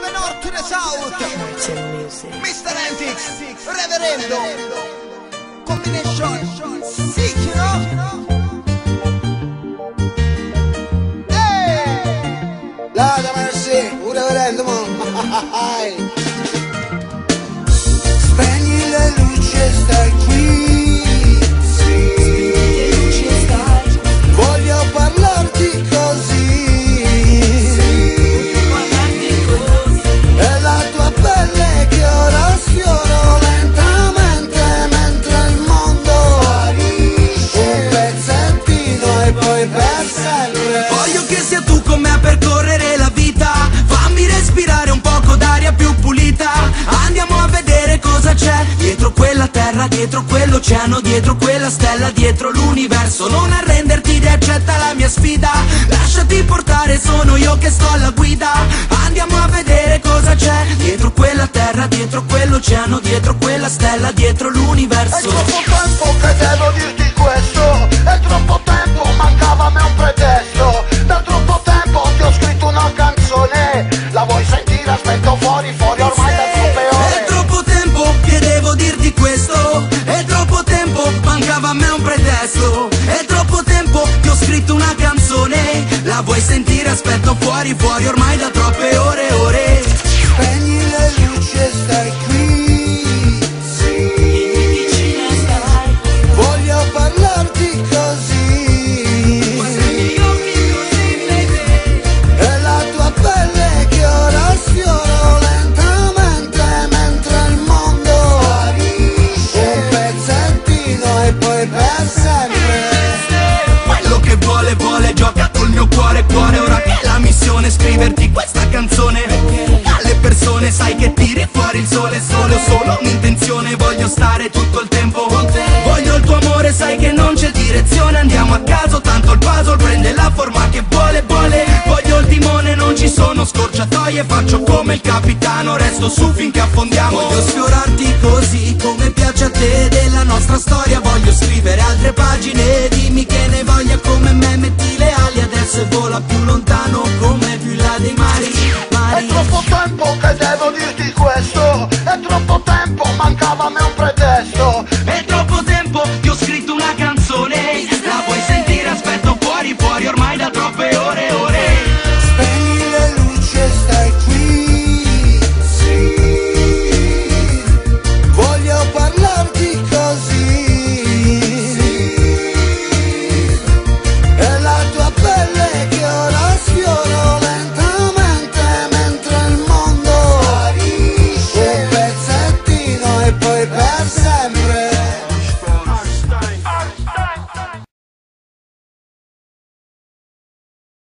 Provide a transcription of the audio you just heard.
the north to the south. Mr. Antics, Reverendo, combination, sick, you know. Hey, Lord have mercy, un reverendo, spegni le luci e stai qui, sì. Voglio parlarti così. È la tua pelle che ora sfioro lentamente mentre il mondo sparisce. Un pezzettino e poi per sempre. Voglio che sia tu con me a percorrere la vita. Fammi respirare un poco d'aria più pulita. Andiamo a vedere cosa c'è dietro quella terra, dietro quell'oceano, dietro quella stella, dietro l'universo. Non arrenderti, accetta la mia sfida. Lasciati portare, sono io che sto alla guida. Andiamo a vedere cosa c'è dietro quella terra, dietro quell'oceano, dietro quella stella, dietro l'universo. È troppo tempo che devo dirti questo. È troppo tempo, mancava a me un pretesto. Da troppo tempo ti ho scritto una canzone. La vuoi sentire? Aspetto fuori, ormai da troppe ore. È troppo tempo che devo dirti questo. È troppo tempo, mancava a me un pretesto. È troppo tempo che ho scritto una canzone. La vuoi sentire? Aspetto fuori, ormai da troppe ore. Spegni le luci e stai qui, sì. Voglio parlarti così. È la tua pelle che ora sfioro lentamente mentre il mondo sparisce. Un pezzettino e poi per sempre. Quello che vuole, gioca col mio cuore. Ora che è la missione scriverti questa canzone. Alle persone sai che tiri fuori il sole. Solo un'intenzione, voglio stare tutto il tempo con te. Voglio il tuo amore, sai che non c'è direzione. Andiamo a caso, tanto il puzzle prende la forma che vuole. Voglio il timone, non ci sono scorciatoie. Faccio come il capitano, resto su finché affondiamo. Voglio sfiorarti così come piace a te della nostra storia. Voglio scrivere altre pagine, dimmi che ne voglia come me. Metti le ali adesso e vola più lontano come più là dei mari. È troppo tempo che devo dirti